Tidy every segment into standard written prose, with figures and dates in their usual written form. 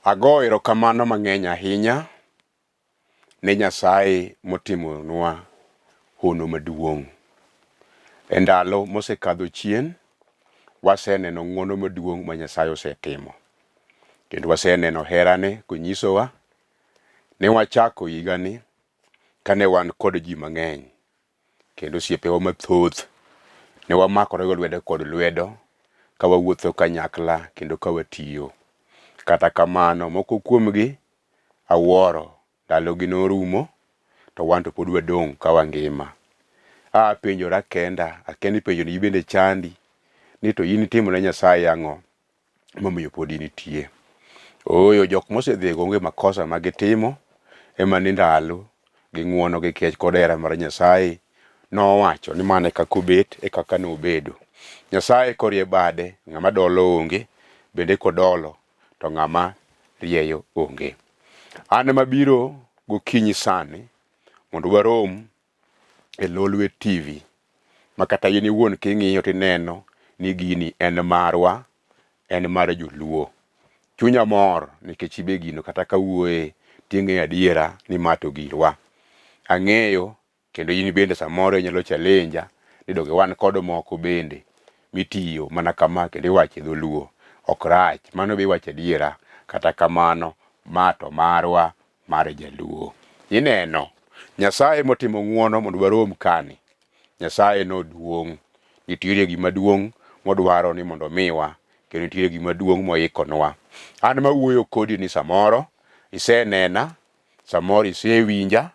Ago erokamano mang'eny ahinya ne Nyasaye motimonwa hono maduong'. E ndalo mosekadho chien, waseneno ng'wono maduong' ma Nyasaye osetimo. Kendo waseneno herane konyisowa. Ne wachako higani kane wan kod ji mang'eny. Kendo osiepewa mathoth ne wamakore lwedo kod lwedo ka wawuotho kanyakla kendo ka watiyo. Kata kamano moko kuomgi awuoro ndalogi norumo to wan to pod wadong' ka wangima. Penjora kenda, akia ni penjo ni bende chandi ni to in itimo ne Nyasaye ang'o momiyo pod nitie. Ooyo, jok mosedhigo onge makosa magitimo ema ni ndalo gi ng'wono gi kech kod hera mar Nyasaye nowacho ni mane kaka obet e kaka nobedo. Nyasaye korie bade, ng'ama dolo onge, bende kodolo to ng'ama rieyo onge. An mabiro gokinyi sani mondo warom e Lolwe TV makata in iwuon king'iyo tineno ni gini en marwa, en mar joluo. Chunya mor nikech ibe gino kata kawuoye ting'e adiera ni ma to girwa. Ang'eyo kendo in bende samoro inyalo challenge ni donge wan kod moko bende mitiyo mana kama kendo iwache dholuo. Ok rach, mano be iwache adiera. Kata kamano ma to marwa, mar jaluo. Ineno, Nyasaye motimo ng'wono mondo warom kani. Nyasaye no duong'. Nitiere gima duong' modwaro ni mondo miwa, kendo nitiere gima duong' moikonwa. An mawuoyo kodi ni samoro isenena, samoro isewinja,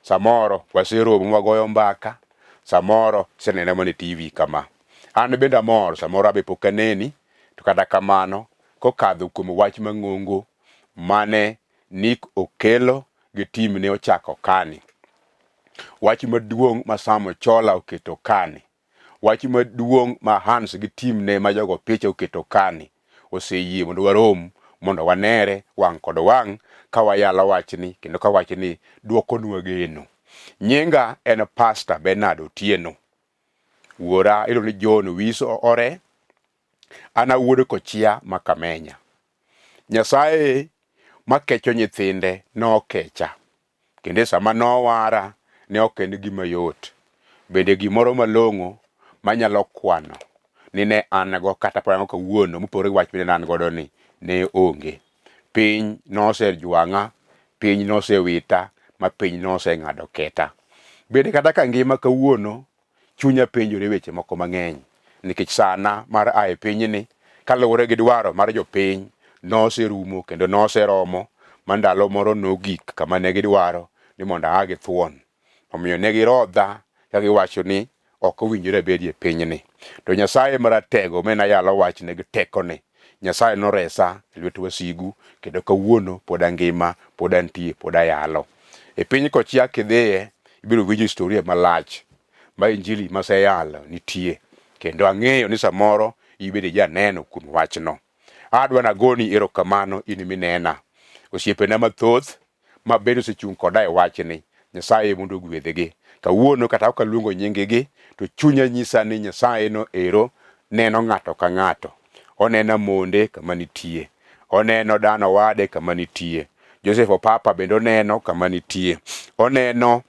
samoro waseromo wagoyo mbaka, samoro isenena mana e TV kama. An bende amor, samoro abe pok aneni, to kata kamano kokadho kuom wach mang'ongo mane Nick okelo gi tim ne ochako kani. Wach maduong' ma Sam Ochola oketo kani. Wach maduong' ma Hans gi tim ne ma jogo picha oketo kani. Oseyie mondo warom mondo wanere wang' kod wang' ka wayalo wachni kendo ka wachni duokonwa geno. Nyinga en Pastor Bernard Otieno. Wuora iluongo ni John Wiso Ore. An awuod Kochia ma Kamenya. Nyasaye makecho nyithinde nokecha. Kendo sama nowara ne ok en gima yot. Bende gimoro malong'o manyalo kwano ni ne an go kata prango kawuono mopore wach bende an godo ni ne onge. Piny nosejwang'a, piny nosewita, ma piny noseng'ado keta. Bende kata ka ngima kawuono chunya penjore weche moko mang'eny nikech sana mar ae pinyni kaluwore gi dwaro mar jopiny noserumo kendo noseromo mandalo moro nogik kama ne gidwaro ni mondo aa githuon. Omiyo ne girodha ka giwacho ni ok owinjore abedie pinyni. To Nyasaye maratego mane ayalo wachne gi tekone, Nyasaye noresa e lwet wasigu kendo kawuono pod angima, pod antie, pod ayalo. E piny Kochia kidhiye ibiro winjo historia malach ma injili maseyalo nitie. Kendo ang'eyo ni samoro ibede janeno kuom wachno. Adwa nagoni erokamano in minena. Osiepena mathoth ma bende osechung' koda e wachni. Nyasaye mondo ogwedhgi. Kawuono kata ok aluongo nyinggi to chunya nyisa ni Nyasaye no ero neno ng'ato ka ng'ato. Oneno monde kama nitie. Oneno Dan Owade kama nitie. Joseph Opapa bende oneno kama nitie. Oneno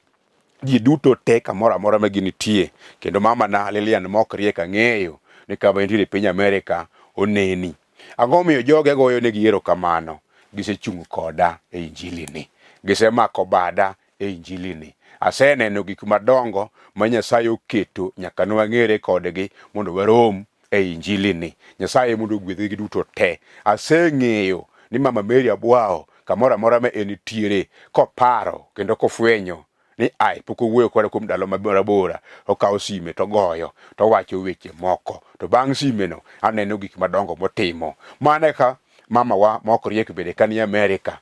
ji duto te kamoro amora ma ginitie. Kendo mama na Lilian Mokriek ang'eyo ni kama nitie e piny Amerika oneni. Ang'o miyo joge goyo negi erokamano? Gisechung' koda e injilini. Gisemako bada e injilini. Aseneno gik madongo ma Nyasaye oketo nyaka nwang'ere kodgi mondo warom e injilini. Nyasaye mondo ogwedhgi duto te. Aseng'eyo ni Mama Mary Abwao kamoro amora ma entiere koparo kendo kofwenyo ni ai pok owuoyo kode kuom ndalo mabora, okawo sime to goyo to wacho weche moko. To bang' simeno aneno gik madongo motimo. Mane ka mama wa Mokriek bende kani Amerika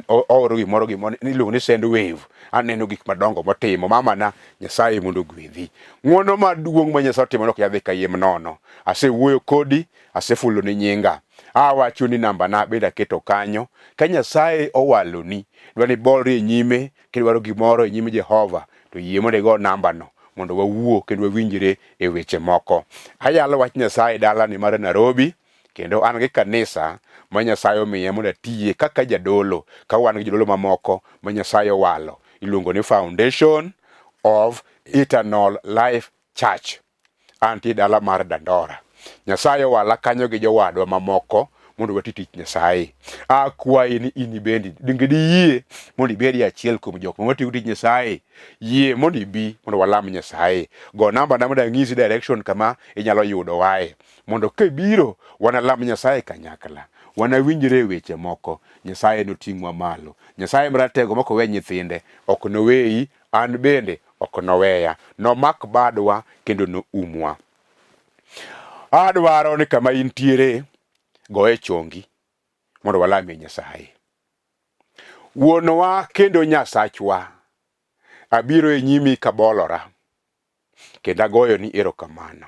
ooro gimoro niluongo ni Sendwave. Aneno gik madongo motimo. Mama na, Nyasaye mondo ogwedhi. Ng'wono maduong' ma Nyasaye otimo ok yadhi kayiem nono. Asewuoyo kodi, asefulo ni nyinga. Awacho ni namba na bende aketo kanyo. Ka Nyasaye owaloni dwa ni bolri e nyime kidwaro gimoro e nyime Jehova, to yie mondo igo namba no mondo wawuo kendo wawinjre e weche moko. Ayalo wach Nyasaye dalani mar Nairobi kendo an gi kanisa ma Nyasaye omiya mondo atiye kaka jadolo, ka wan gi jodolo mamoko ma Nyasaye owalo, iluongo ni Foundation of Eternal Life Church. Antie dala mar Dandora. Nyasaye owala kanyo gi jowadwa mamoko mondo wati tich Nyasaye. Akwayi ni in bendi dingi yie mondo ibedi achiel kuom jok ma watiyo tich Nyasaye. Yie mondo ibi mondo walam Nyasaye. Go namba na mondo ang'isi direction kama inyalo yudo wae, mondo kibiro wanalam Nyasaye kanyakla, wanawinjre weche moko, Nyasaye noting'wa malo. Nyasaye maratego moko we nyithinde, ok noweyi, an bende ok noweya. Nomak badwa kendo no umwa. Adwaro ni kama intiere goe chongi mondo walame Nyasaye. Wuonwa kendo Nyasachwa, abiro e nyimi kabolora kendo agoyo ni erokamano.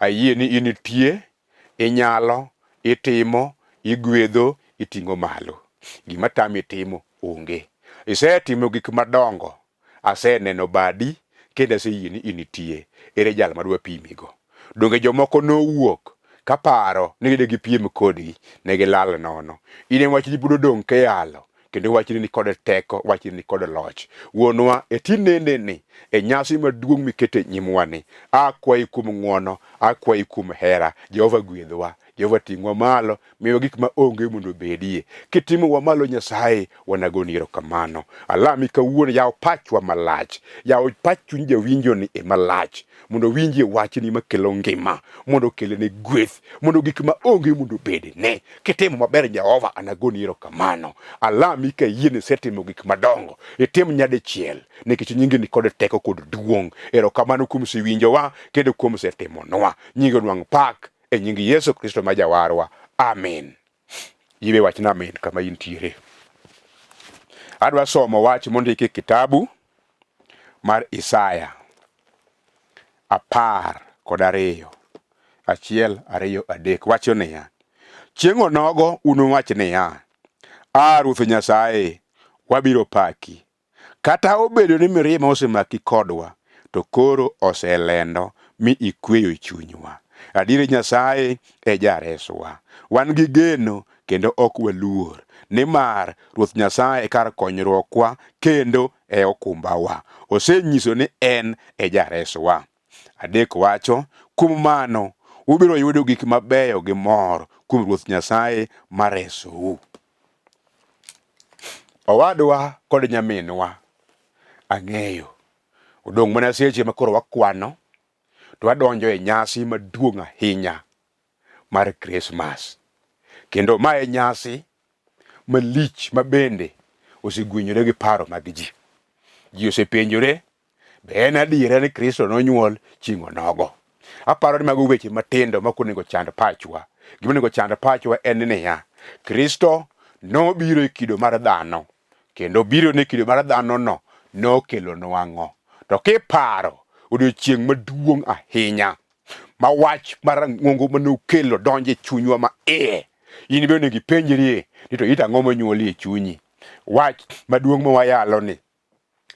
Ayie ni initie, inyalo, itimo, igwedho, iting'o malo. Gima tami timo onge. Isetimo gik madongo, aseneno badi kendo aseyie ni initie. Ere jal madwa pimigo? Donge jomoko nowuok kaparo ni gide gipiem kodgi, ne gilal nono. Ine wachni budo dong' keyalo, kendo wachni ni kod teko, wachni ni kod loch. Wuonwa e tinende ni, e nyasi maduong' mikete nyimwani, akwayi kum ng'wono, akwayi kum hera. Jehova gwedhwa, Jehova ting'wa malo, miyo gik ma onge mondo bedie. Kitimo wa malo Nyasaye, wanagoni erokamano. Alami kawuono yaw pachwa malach, yaw pach chuny jawinjo ni e malach, mondo winjie wachni makelo ngima, mondo kelene gweth, mondo gik ma onge mondo bedene. Kitimo maber Jehova, anagoni erokamano. Alami ka yie setimo gik madongo, itim nyadichiel, nikech nyingi ni kod teko kod duong'. Erokamano kuom siwinjowa kendo kuom setimonwa. Nyingi nwang' pak e nying Yesu Kristo ma Jawarwa. Amen. Iwe wachna amen kama intiere. Adwa somo wach mondiki kitabu mar Isaya 12, 1, 2, 3. Wacho niya: chieng' onogo unuwach niya, Ruoth Nyasaye, wabiro paki. Kata obedo ni mirima osemaki kodwa, to koro oselendo mi ikweyo chunywa. Adieri Nyasaye e jareswa. Wan gi geno kendo ok waluor, nimar Ruoth Nyasaye e kar konyruokwa kendo e okumbawa. Osenyiso ni en e jareswa. 3 wacho, kuom mano ubiro yudo gik mabeyo gi mor kuom Ruoth Nyasaye maresou. Owadwa kod nyaminwa, ang'eyo odong' mana seche makoro wakwano to wadonjo e nyasi maduong' ahinya mar Christmas. Kendo mae nyasi malich mabende osegwinyore gi paro mag ji. Ji osepenjore, be en adiera ni Kristo nonyuol chieng' onogo? Aparo ni mago weche matindo makonego chand pachwa. Gima onego chand pachwa en niya, Kristo nobiro e kido mar dhano, kendo biro ne kido mar dhano no nokelo nwang'o. To kiparo odiochieng' maduong' ahinya ma wach mar ng'wongo manokelo donje chunywa ma iye, in be onego ipenjrie ni to it ang'o monyuoli e chunyi. Wach maduong' ma wayalo ni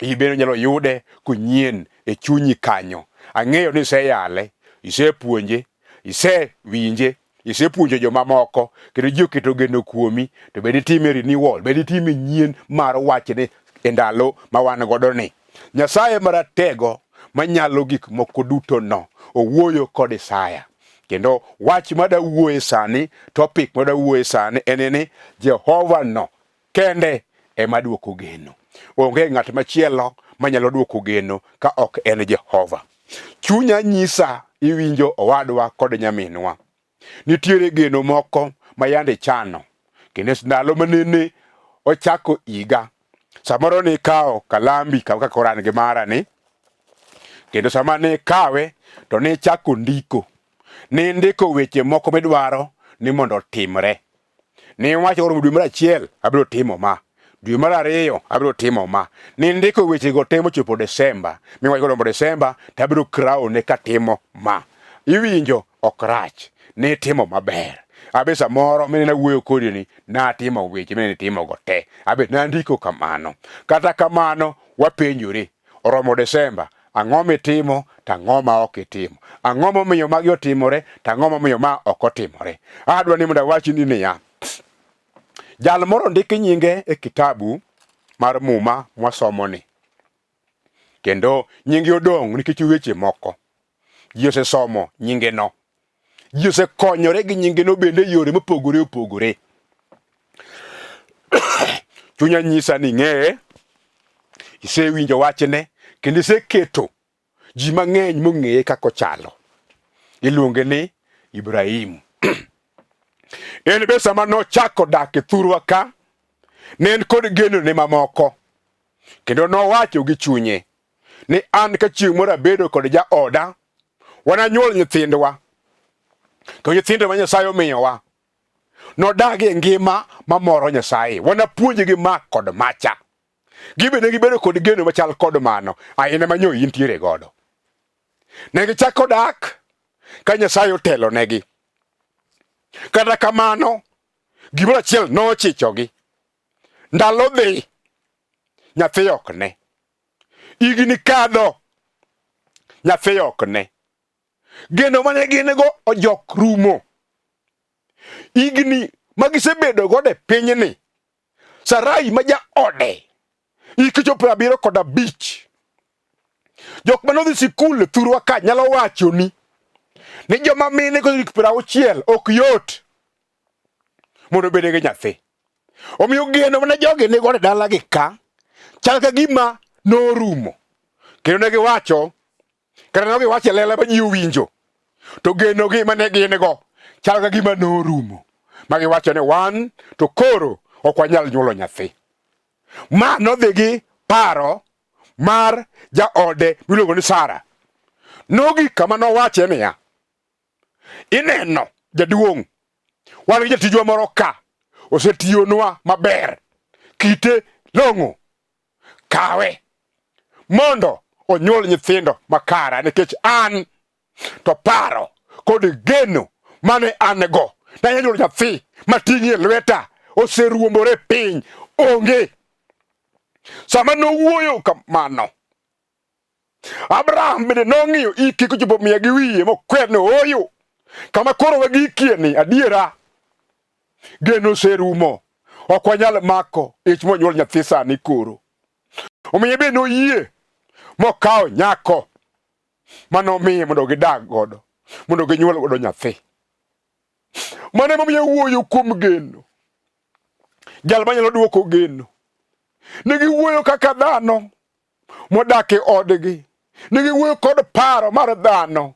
ibeno nyalo yude kunyien e chunyi kanyo. Ang'eyo ni iseyale, isepuonje, isewinje, isepuonjo jomamoko, kendo ji oketo geno kuomi, to bed itime renewal, bed itime nyien mar wachne e ndalo ma wan godo ni. Nyasaye maratego manyalo gik moko duto no owuoyo kod Isaya. Kendo wach madawuoye sani, topic madawuoye sani en ni Jehova no kende ema duoko geno. Onge ng'at machielo manyalo duoko geno ka ok en Jehova. Chunya nyisa iwinjo owadwa kod nyaminwa, nitiere geno moko ma yande chano, kendo ndalo manene ochako iga. Samoro ni kao kalambi kaka koran gi mara ni, kendo sama ne kawe to ne chako ndiko. Ne ndiko weche moko midwaro ni mondo timre. Ne wacho dwe mar 1 abiro timo ma, dwe mar 2 abiro timo ma. Ne ndiko weche go temo chopo Desemba. Mi wacho rombo Desemba to abiro crown ka timo ma. Iwinjo okrach, ne timo maber. Abe samoro mine na wuoyo kodi ni natimo weche mine timo go te. Abe nandiko kamano. Kata kamano wapenjore, oromo Desemba, ang'o mitimo to ang'o ma ok itimo, ang'o momiyo magi otimore to ang'o momiyo ma ok otimore. Adwa ni mondo awachni niya, jal moro ndiki nyinge e kitabu mar muma mwasomoni, kendo nyinge odong' nikech weche moko. Ji osesomo nyingeno, ji osekonyore gi nyingeno bende yore mopogore opogore. Chunya nyisa ni ng'eye, isewinjo wachne, kendo iseketo ji mang'eny mong'eye kako chalo. Iluonge ni Ibrahim. En be sama nochako dak e thurwa ka, ne en kod geno ne mamoko, kendo nowacho gi chunye ni an ka chieng' moro abedo kod jaoda, wananyuol nyithindwa, to nyithindo ma Nyasaye omiyowa nodagi e ngima mamoro Nyasaye, wanapuonjgi ma kod macha. Gibende gibedo kod geno machal kod mano, aina manyo intiere godo. Ne gichako dak ka Nyasaye otelo negi. Kata kamano, gimoro achiel nochichogi. Ndalo dhi, nyathi ok ne. Igni kadho, nyathi ok ne. Geno mane gin go ojok rumo. Igni magisebedo godo e pinyni, Sarai ma jaode ikichopo 75. Jok manodhi sikul thurwa ka nyalo wachoni ni joma mine ko 60 ok yot mondo bede gi nyathi. Omiyo geno mane jogi ni godo dala gi ka chal ka gima norumo. Kendo ne giwacho, kata ne giwacho lela ma ji owinjo, to geno gi mane gin go chal ka gima norumo. Ma giwacho ni wan to koro ok wanyal nyuolo nyathi. Ma nodhi gi paro mar jaode miluongo ni Sara. Nogi kama nowache niya, ineno jaduong', wan gi jatijwa moro ka, osetiyonwa maber, kite long'o, kawe mondo onyuol nyithindo makara, nikech an to paro kod geno mane an go nanyalo nyuolo nyathi mating'ie lweta oseruombore piny, onge. Sama nowuoyo kamano, Abraham bende nong'iyo iki kochopo 100 gi wiye mokwer ni oyo, kama koro wagikie ni adiera geno oserumo, ok wanyal mako ich monyuol nyathi sani koro. Omiyo be noyie mokawo nyako manomiye mondo gidag godo, mondo ginyuol godo nyathi. Mane momiyo wuoyo kuom geno, jal manyalo duoko geno. Negi wuoyo kaka dhano modak e odgi, negi wuoyo kod paro mar dhano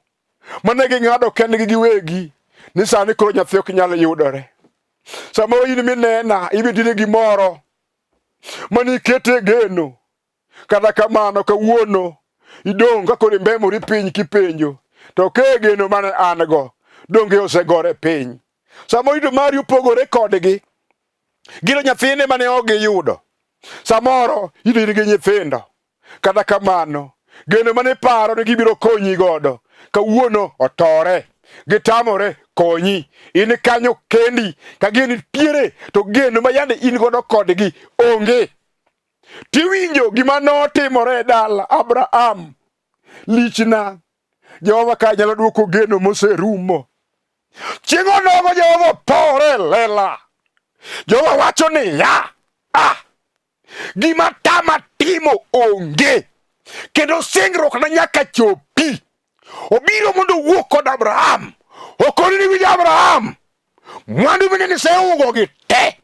mane ging'ado kendgi giwegi ni sani koro nyathi ok nyal yudore. Samoro in minena ibitine gimoro manikete geno, kata kamano kawuono idong' ka koro imbemori piny kipenjo, to ke geno mane an go donge osegore piny. Samoro ito mari opogore kodgi, gino nyathine mane ok giyudo. Samoro idiri gi nyithindo, kata kamano geno mane paro ni gibiro konyi godo kawuono otore, gitamore konyi. In kanyo kendi ka geni piere, to geno ma yande in godo kodgi onge. Tiwinjo gima notimore e dala Abraham lichna. Jehova ka nyalo duoko geno moserumo. Chieng' onogo Jehova pore lela. Jehova wacho ni ya gima tama timo onge, kendo singruok na nyaka chopi. Obiro mondo wuo kod Abraham. Okoni ni winjo Abraham, mwandu mine niseugo gi te,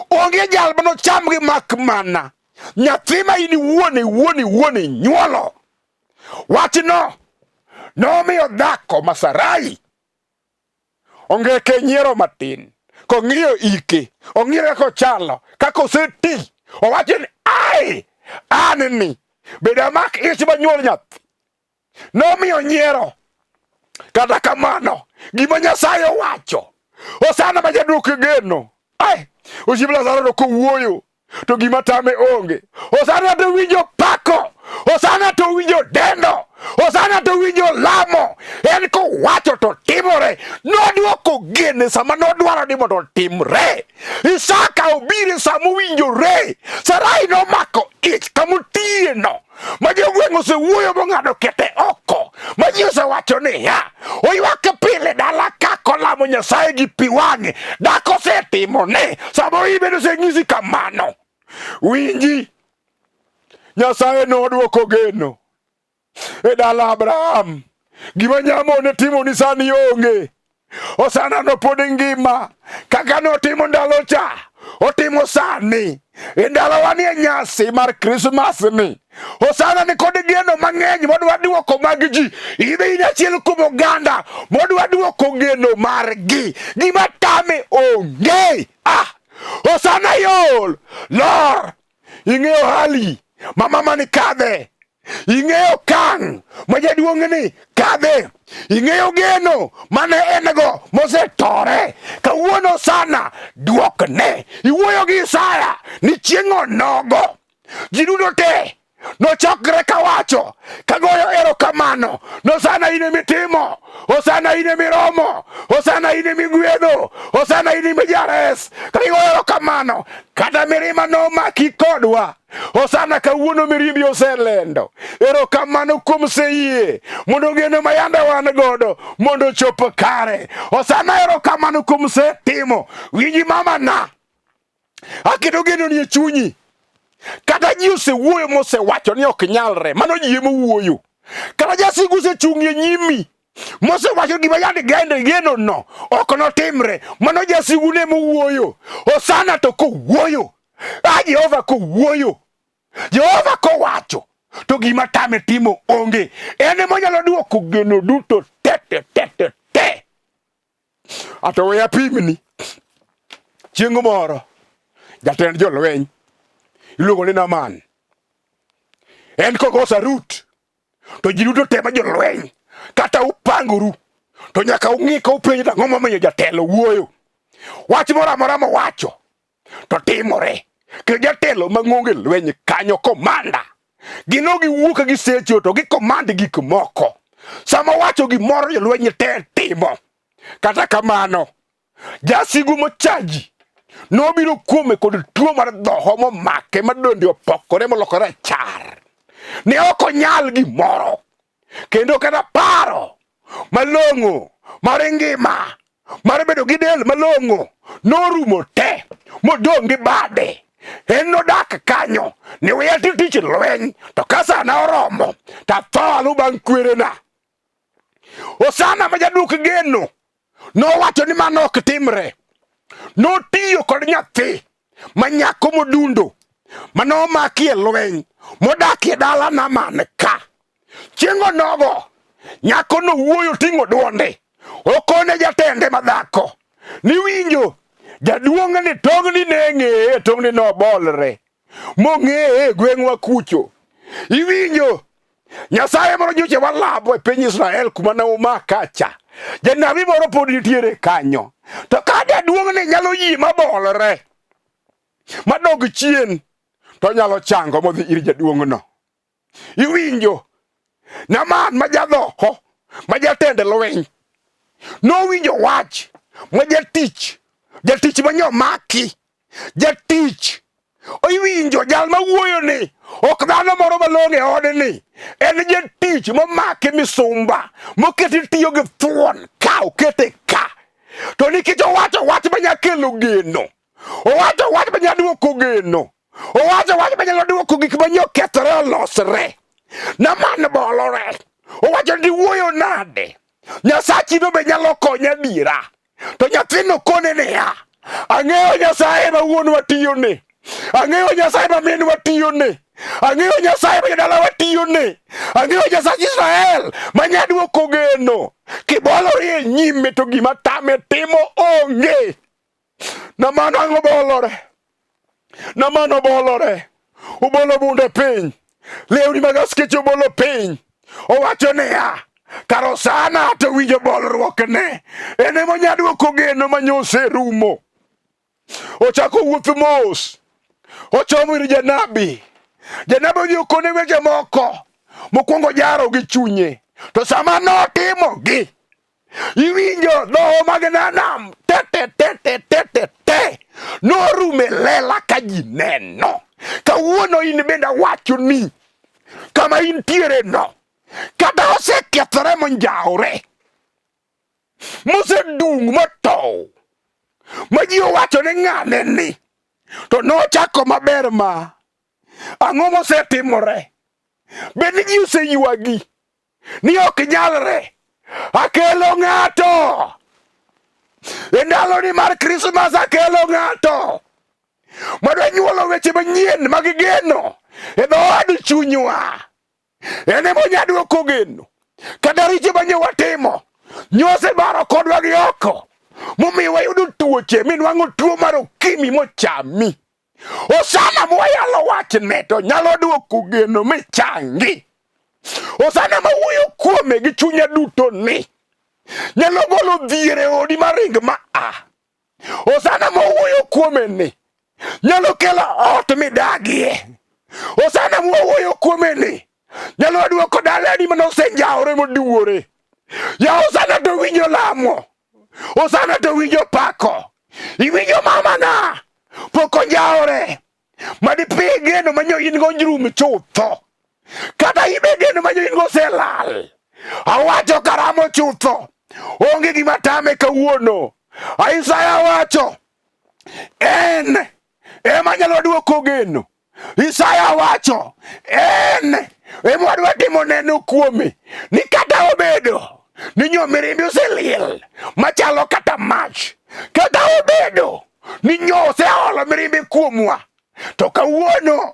onge jal mano cham gi mak mana nyathi ma in wuoni nyuolo. Wachno nomiyo dhako ma Sarai onge ke nyiero matin, kong'iyo ike, ong'iyo kaka ochalo, kaka oseti. Owacho ni ai, anni beda mak ich manyuol nyathi. Nomiyo nyiero. Kata kamano, gima Nyasaye owacho, Osana ma jaduok geno, ai, osiepe Lazaro kowuoyo, to gima tame onge. Osana to winjo pako, Osana to winjo dendo, Osana to winjo lamo. En kowacho to timore. Noduoko gene sama nodwaro ni mondo timre. Isaka obire sama owinjore. Sarai nomako ich kamotieno. ma jogweng' osewuoyo mong'ado kete oko, ma ji osewacho niya, oywak pile dala ka kolamo Nyasaye gi pi wang'e, dak osetimone, samoro ibedo oseng'isi kamano. Winji, Nyasaye nodwoko geno e dala Abraham. Gima nyamone timoni sani onge. Osana no pod ngima kaka notimo ndalo cha, otimo sani e ndalo ni e nyasi mar Christmas ni. Osana ni kod geno mang'eny modwa duoko mag ji. Idhi in achiel kuom oganda modwa duoko geno margi. Gima tame onge. Osana yol lor. Ing'eyo hali ma mama ni kadhe. Ing'eyo kang' ma jaduong' ni kadhe. Ing'eyo geno mane en go mosetore. Kawuono sana duokne. Iwuoyo gi Isaya ni chieng' onogo. Ji duto te nochokre kawacho kagoyo erokamano. Osana in emitimo. Osana in emiromo. Osana in emigwedho. Osana in emijares. Kagigoyo erokamano. Kata mirima nomaki kodwa. Osana kawuono mirimbi oselendo. Erokamano kuom seyie mondo geno ma yanda wan godo mondo chop kare. Osana erokamano kuom setimo. Winji mama na, aketo geno ni e chunyi. Kata ji osewuoyo mosewacho ni ok nyalre, mano ji ema wuoyo. Kata jasigu osechung' e nyimi mosewacho gima yande geno no ok notimre, mano jasigu ne mowuoyo. Osana to kowuoyo, Jehova kowuoyo, Jehova kowacho, to gima tame timo onge. En ema nyalo duoko geno duto te. Ato we apimni. Chieng' moro jatend jolweny iluongo ni Naaman, en kogo sarut, to ji duto te ma jolweny kata upangoru, to nyaka ung'i ka upenjo ang'o momiyo jatelo wuoyo. Wach moro amora mowacho to timore. Ke jatelo mang'onge lweny kanyo, komanda, gino giwuok gi secho to gi komand gik moko. Sama wacho gimoro jolweny te timo. Kata kamano, jasigu mochaji nobiro kuome kod tuo mar dhoho momake madonde opokore molokore achar. Ne ok onyal gimoro, kendo kata paro malong'o mar ngima, mar bedo gi del malong'o norumo te modong' gi bade. En nodak kanyo ni weya tich lweny, to ka sana oromo tatho alu bang' kwerena. Osana ma jaduk geno nowacho ni mano ok timre. Notiyo kod nyathi manyako modundo manomaki e lweny modakie dala Naaman ka. Chieng' onogo nyako no wuoyo ting'o duonde, okone jatende madhako ni winjo, jaduong' ni tongni ne ng'eye, tongni nobolre mong'eye e gweng'wa kucho. Iwinjo, Nyasaye moro nyocha walabo e piny Israel kuma ne umaka cha. Janabi moro pod nitiere kanyo. To ka jaduong' ni nyalo yie mabolre madog chien, to nyalo chango modhi ir jaduong' no. Iwinjo, Naaman ma jadhoho, ma jatend lweny, nowinjo wach ma jatich manyomaki, jatich. Iwinjo, jal ma wuoyo ni ok dhano moro malong'o e odni, en jatich momaki misumba, moketi tiyo gi thuon ka okete ka. To nikech owacho wach manya kelo geno, owacho wach manya duoko geno, owacho wach manyalo duoko gik manya okethore olosre, Naaman bolore. Owacho ni wuoyo nade, Nyasachi no be nyalo konya dira. To nyathino kone niya, ang'eyo Nyasaye ma wuonwa tiyone, ang'eyo Nyasaye ma minwa tiyone, ang'eyo Nyasaye ma jodala watiyone, ang'eyo Nyasach Israel ma nyaduoko geno. Kibolori e nyime to gima tame timo onge. Naaman ang'o bolore? Naaman obolore, obolo bunde piny, lewni mag askeche obolo piny. Owacho niya, kar Osana to winjo bolruokne, en ema nyaduoko geno manyose rumo. Ochako wuoth mos, ochomo ir janabi. Janabi odhi okone weche moko, mokwongo jaro gi chunye. To sama notimo gi, iwinjo dhoho mag Nanam te norume lela ka ji neno. Kawuono in bende awacho ni kama intiere no kata osekethore monjawre mosedung motow ma ji owacho ne ng'ane ni to nochako maber ma ang'o mosetimore bende ji oseywagi ni ok nyalre akelo ng'ato e ndaloni mar Krismas akelo ng'ato madwa nyuolo weche manyien magigeno e dhood chunywa en ema onyaduoko geno kata richo manye watimo nyose baro kodwa gi oko momiyo wayudo tuoche minwang'o tuo mar okimi mochami osana mwayalo wachne to nyalo duoko geno michangi osana mawuoyo kuome gi chunya duto ni nyalo golo dhiere odi maring ma osana mawuoyo kuome ni nyalo kelo ot midagie osana mawuoyo kuome ni nyalo duoko dalani manosenjawre moduore ya osana to winjo lamo osana to winjo pako iwinjo mamana pok onjawre madipi geno manyo in go njrum chutho kata ibe geno manyo in go selal awacho karamo chutho onge gima tame kawuono Isaya wacho en ema nyalo duoko geno Isaya wacho en ema wadwa timo neno kuome ni kata obedo ni nyomirimbi oseliel machalo kata mach kata obedo ni nyo oseolo mirimbi kuomwa to kawuono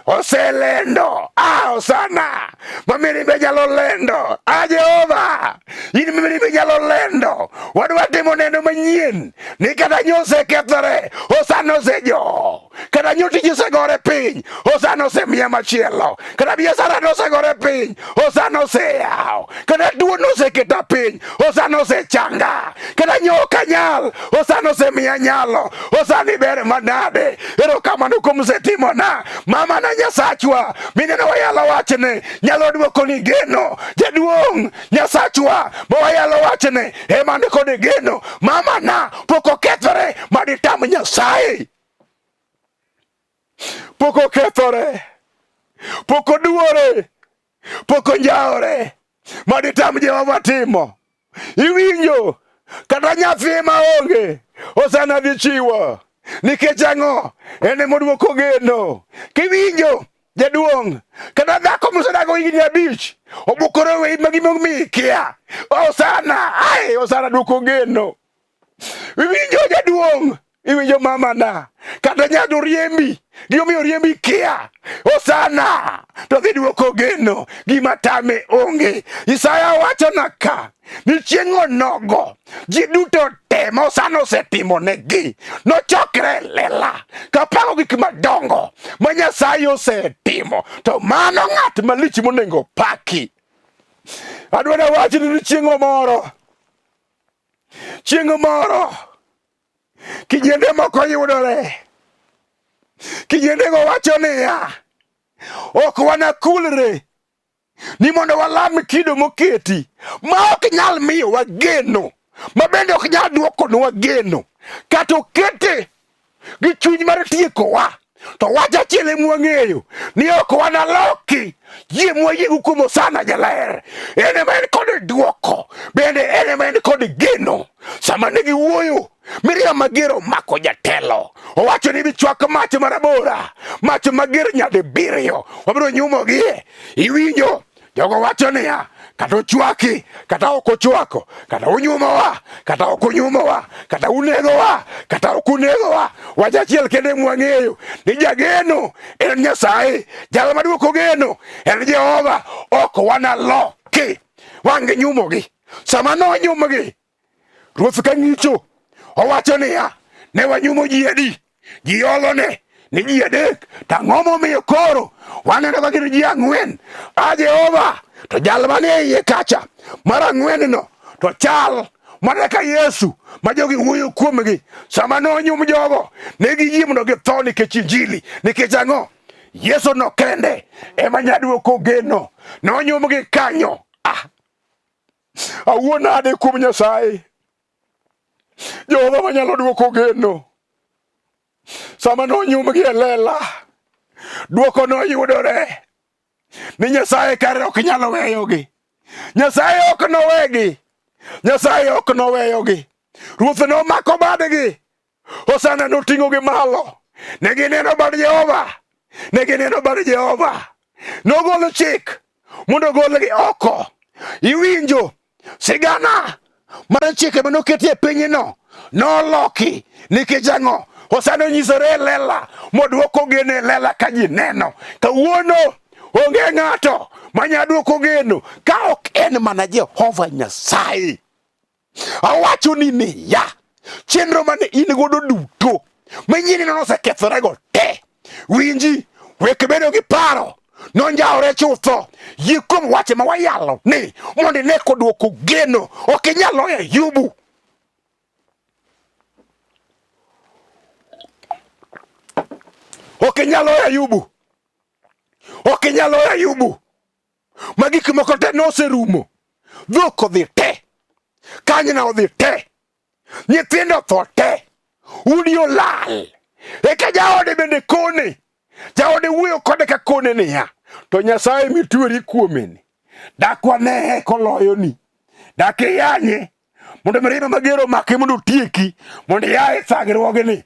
oselendo osana mamirimbe nyalo lendo Jehova in mirimbe nyalo lendo wadwa timo neno manyien ni kata nyo osekethore osana osejo kata nyo tich osegore piny osana osemiya machielo kata biashara nosegore piny osana oseyaw kata tuo noseketa piny osana osechanga kata nyo okanyal osana osemiya nyalo osana iber manade erokamano kuom setimona mama na Nyasachwa mineno wayalo wachne nyalo duoko ni geno jaduong' Nyasachwa mawayalo wachne ema ndiko ni geno mama na pok okethore maditam Nyasaye pok okethore pok oduore pok onjawre maditam Jehova timo iwinjo kata nyathi maonge osana dhi chiwo nikech ang'o en ema oduoko geno kiwinjo jaduong' kata dhako mosedago higni 5 obukore wei magimomi kia osana duoko geno iwinjo jaduong' iwinjo mama na kata nyado riembi gimomiyo riembi kia osana to dhi duoko geno gima tame onge Isaya wacho naka ni chieng' onogo ji duto te ma osana osetimo negi nochokre lela kapango gik madongo ma Nyasaye osetimo to mano ng'at malich monego paki adwara wachni ni chieng' moro kijende moko yudore kijende go wacho niya ok wanakulre ni mondo walam kido moketi ma ok nyal miyo wageno ma bende ok nyal duokonwa geno kata okete gi chuny mar tiekowa to wach achiel ema wang'eyo ni ok wanaloki yie mwayiego kuom osana jaler en ema en kod duoko bende en ema en kod geno sama ne giwuoyo Miriam mager omako jatelo owacho ni bichwak mach marabora mach mager nyadibiriyo wabiro nyumogie iwinjo jogo wacho niya kata ochwaki kata ok ochwako kata unyumowa kata ok unyumowa kata unegowa kata ok unegowa wach achiel kende mwang'eyo ni jageno en Nyasaye jal maduoko geno en Jehova ok wanaloki wange nyumogi sama nonyumogi ruoth kang'icho owacho niya ne wanyumo ji adi ji olone ni ji 3 tang'o momiyo koro waneno ka gin ji 4 Jehova to jal mane iye kacha mar 4 no to chal mana ka Yesu ma jogi wuoyo kuomgi sama nonyum jogo ne giyie mondo githo nikech Injili nikech ang'o Yesu no kende ema nyaduoko geno nonyumgi kanyo awuonade kuom Nyasaye Jehova manyalo duoko geno sama nonyumgi e lela duoko noyudore ni Nyasaye kare ok nyalo weyogi. Nyasaye ok nowegi. Nyasaye ok noweyogi. Ruoth nomako badgi. Hosana noting'ogi malo. Negineno bad Jehova. Negineno bad Jehova. Nogolo chik mondo ogolgi oko. Iwinjo sigana mar chike manoketi e pinyno noloki nikech ang'o? Hosana onyisore e lela moduoko geno e lela ka ji neno. Kawuono onge ng'ato manyaduoko geno ka ok en mana Jehova Nyasaye. Awacho ni niya, chenro mane in godo duto manyini nosekethore go te. Winji, wek bedo gi paro nonjaore chutho. Yie kuom wache ma wayalo ni mondo ine koduoko geno. Ok inyal loyo Ayubu. Ok inyal loyo Ayubu. Ok inyal loyo Ayubu. Ma gik moko te noserumo. Dhok odhi te. Kanyna odhi te. Nyithindo tho te. Udi olal. Eka jaode bende kone. Jaode wuoyo kode ka kone niya, to Nyasaye mitweri kuomeni dak wane koloyoni. Dak iyanye mondo mirima mager omaki mondo otieki mondo ia e thagruogni.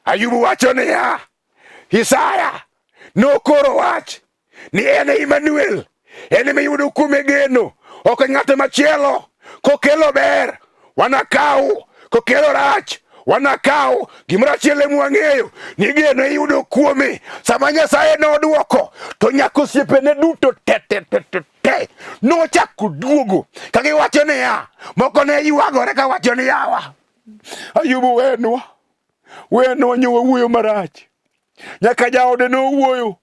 Ayubu wacho niya, Isaya nokoro wach ni en Emmanuel, en miyudo kuome geno. Ok ng'ato machielo. Kokelo ber wanakaw, kokelo rach wanakaw. Gimoro achiel ema wang'eyo ni geno iyudo kuome. Sama Nyasaye noduoko to nyaka osiepene duto te nochako duogo kagiwacho niya, moko ne ywagore kawacho ni yawa Ayubu wenwa nyowa wuoyo marach. Nyaka jaode nowuoyo.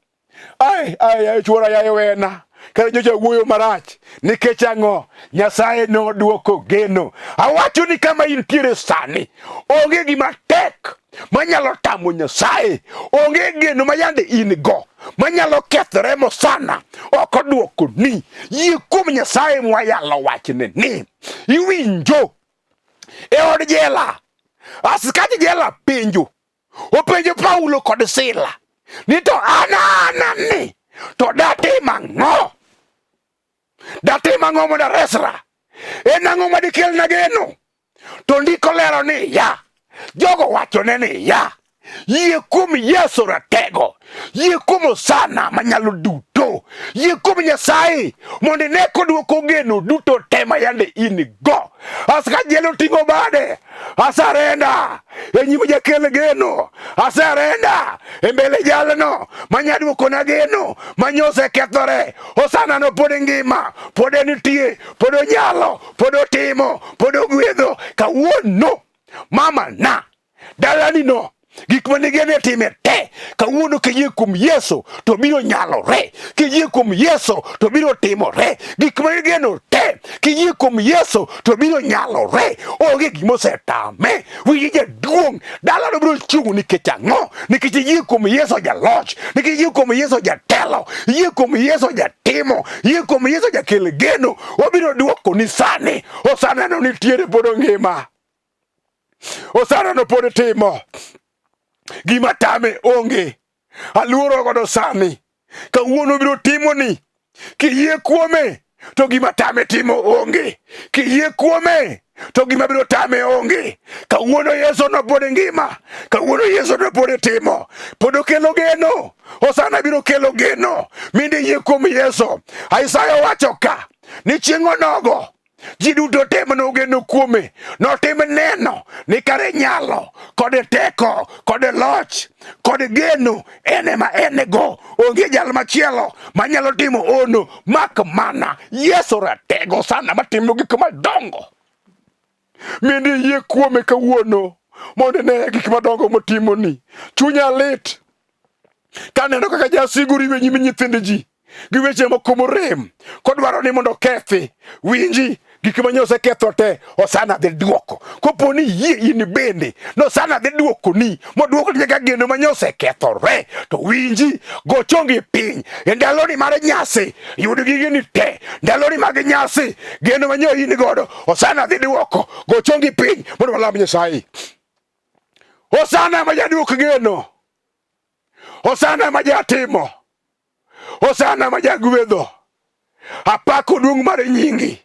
Ai chuora yaye wena kare joja wuoyo marach nikech ang'o? Nyasaye noduoko geno. Awacho ni kama intiere sani onge gima tek manyalo tamo Nyasaye. Onge geno ma yande in go manyalo kethore mosana ok oduoko ni. Yie kuom Nyasaye mwayalo wachne ni. Iwinjo e od jela askari jela openjo Paulo kod Sila ni to anani to datim ang'o? Datim ang'o mondo aresra? En ang'o madikelna geno? To ndiko lero ni ya, jogo wachone ni ya, yie kuom Yesu Ratego, yie kuom Hosana manyalo duto, yie kuom Nyasaye mondo ine koduoko geno duto te ma yande in go. Askajelo ting'o bade, asarenda e nyim jakel geno, asarenda e mbele jalno manyaduokona geno manyose kethore. Hosana no pod ngima, pod nitie, pod onyalo, pod otimo, pod ogwedho. Kawuono mama na dalani no gik manigene time te kawuono kiyie kuom Yesu to biro nyalore. Kiyie kuom Yesu to biro timore. Gik manigeno te kiyie kuom Yesu to biro nyalore. Onge gimosetame. Winji jaduong', dalano biro chung' nikech ang'o? Nikech iyie kuom Yesu jaloch, nikech iyie kuom Yesu jatelo, iyie kuom Yesu jatimo, iyie kuom Yesu jakel geno. Obiro duoko ni sani. Hosana no nitiere pod ngima. Hosana no pod timo. Gima tame onge. Aluoro godo sani. Kawuono biro timoni. Kiyie kuome to gima tame timo onge. Kiyie kuome to gima biro tame onge. Kawuono Yesu no pod ngima. Kawuono Yesu no pod timo. Pod okelo geno. Hosana biro kelo geno. Minde yie kuom Yesu. Isaya wacho ka ni chieng' onogo ji duto te manogeno kuome notim neno ni kare nyalo kod teko kod loch kod geno ene ma ene go. Onge jal machielo manyalo timo ono mak mana Yesu Ratego sana matimo gik madongo. Minde yie kuome kawuono mondo ne gik madongo motimoni. Chunya lit kaneno kaka jasigu riwe nyime nyithind ji gi weche moko morem kodwaro ni mondo kethi. Winji, gik manyose ketho te Hosana dhi duoko. Koponi yie in bende no Hosana dhi duoko ni moduoko nyaka geno manyose kethore. To winji, go chongi piny e ndaloni mar nyasi, yud gigeni te. Ndaloni mag nyasi, geno manyo in godo Hosana dhi duoko. Go chongi piny mondo walam Nyasaye. Hosana ma jaduok geno, Hosana ma jatimo, Hosana ma jagwedho. Apako duong' mar nyingi.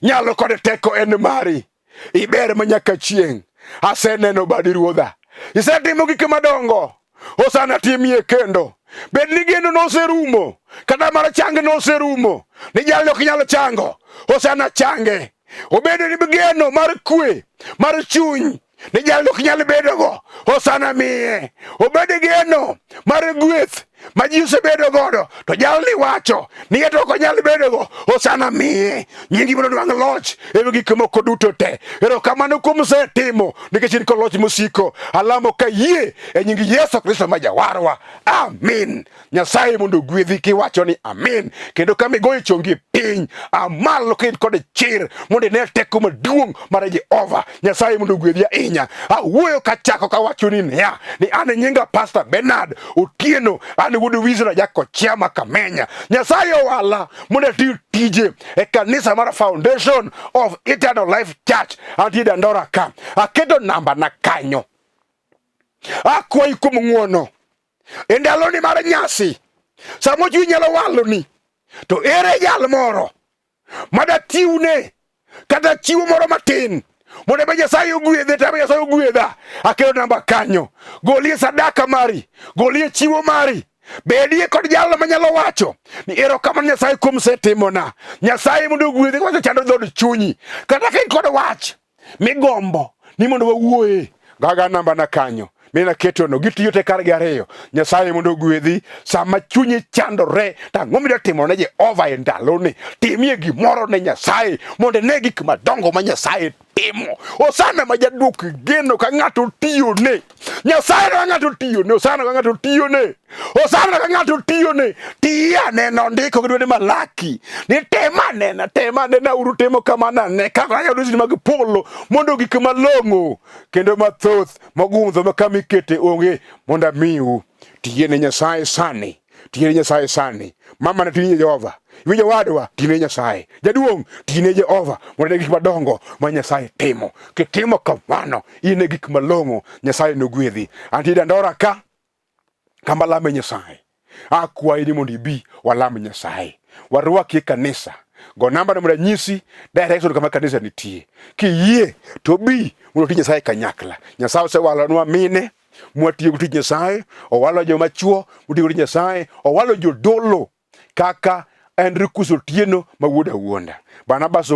Nyalo kod teko en mari. Iber manyaka chieng'. Aseneno badi ruodha. Isetimo gik madongo. Hosana timie kendo. Bed ni geno noserumo. Kata mar change noserumo. Ni jalo ok nyalo chango. Hosana change. Obedo ni geno mar kwe, mar chuny. Ni jalo ok nyalo bedogo. Hosana miye. Obedo geno mar gweth. Ma ji osebedo godo. To jalni wacho ni ito ok nyalo bedogo. Hosana miye. Nyingi mondo nwang' loch ewi gik moko duto te. Erokamano kuom setimo nikech in kod loch mosiko. Alamo ka yie e nying Yesu Kristo ma Jawarwa. Amin. Nyasaye mondo gwedhi kiwacho ni amin. Kendo kamigoyo chongi piny. Amalo ka in kod chir mondo ine teko maduong' mar Jehova. Nyasaye mondo gwedhi ahinya. Awuoyo kachako kawacho ni niya. Ni an nyinga Pastor Bernard Otieno. An wuod Wizra Jako Chiama Kamenya. Nyasaye owala mondo ati tije e kanisa mar Foundation of Eternal Life Church. Antie Dandora ka. Aketo namba na kanyo. Akwayi kuom ng'uono. E ndaloni mar nyasi. Samo chuny nyalo waloni. To ere jal moro mada tiwne kata chiwo moro matin mondo be Nyasaye ogwedhe to Nyasaye ogwedha. Aketo namba kanyo. Golie sadaka mari. Golie chiwo mari. Bedie kod jalo manyalo wacho ni erokamano Nyasaye kuom setimona. Nyasaye mondo ogwedhi kata chando dhod chunyi. Kata ka in kod wach migombo ni mondo wawuoye. Gaga namba na kanyo. Mina keto no gitiyo te kargi ariyo. Nyasaye mondo ogwedhi sama chunyi chandore. Tang'o midwa timo ne Jehova e ndaloni. Timie gimoro ne Nyasaye mondo ne gik madongo ma Nyasaye timo. Hosana ma jaduok geno ka ng'ato tiyone. Nyasaye ka ng'ato tiyone. Hosana ka ng'ato tiyone. Hosana ka ng'ato tiyone. Tiya neno ndiko gidwene Malaki. Ni tema nena uru temo kamana ne. Kaka yadusi mag polo mondo gik malong'o kendo mathoth mogundho makami kete onge mondo amiu. Tiyene Nyasaye sani. Tiyene Nyasaye sani. Mama na tiyene Jehova. Winjo wadwa tine Nyasaye. Jaduong' tine Jehova. Mondo gik madongo ma Nyasaye timo. Kitimo kamano ine gik malong'o Nyasaye nogwedhi. Antie Dandora ka kama lame Nyasaye. Akwayi ni mondo ibi walame Nyasaye. Warwaki e kanisa. Go namba no nyisi direction kama kanisa nitie. Kiyie to bi mondo ti Nyasaye kanyakla. Nyasaye osewalonwa mine mwatiyo kuti Nyasaye, owalo joma chuo mutiyo kuti Nyasaye, owalo jodolo kaka Enrikus Otieno ma wuoda wuonda. Barnabas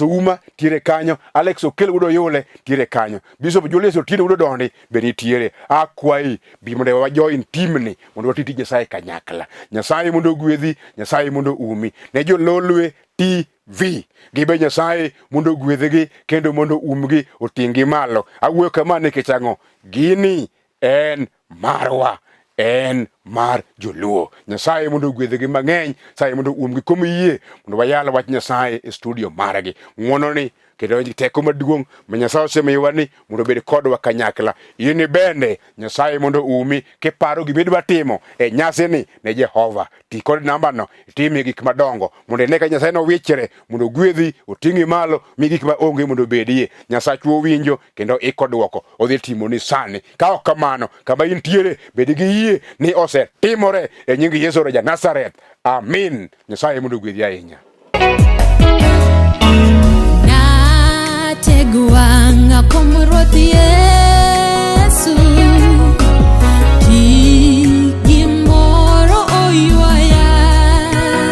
Ouma tiere kanyo. Alex Okel wuodo Yule tiere kanyo. Bishop Julius Otieno wuodo Dondi be nitiere. Akwayi bi mondo wajoin timni mondo watiti Nyasaye kanyakla. Nyasaye mondo ogwedhi, Nyasaye mondo umi. Ne jololwe TV gibe Nyasaye mondo gwedhgi kendo mondo umgi otinggi malo. Awuoyo kama nikech ang'o? Gini en marwa. En mar joluo. Nyasaye mondo gwedhgi mang'eny. Nyasaye mondo umgi kuom yie mondo wayal wach Nyasaye e studio margi. Ng'uononi kendo teko maduong' ma Nyasaye osemiyowa ni mondo bed kodwa kanyakla. In bende Nyasaye mondo umi kiparo gimidwa timo e nyasini ne Jehova. Ti kod namba no itime gik madongo mondo ine ka Nyasaye no wichere mondo gwedhi oting'i malo mi gik ma onge mondo bedie. Nyasachwa winjo kendo iko duoko odhi timo ni sani. Ka ok kamano kama intiere bed gi yie ni osetimore e nying Yesu ja Nazareth. Amin. Nyasaye mondo gwedhi ahinya. Tegwanga komruoth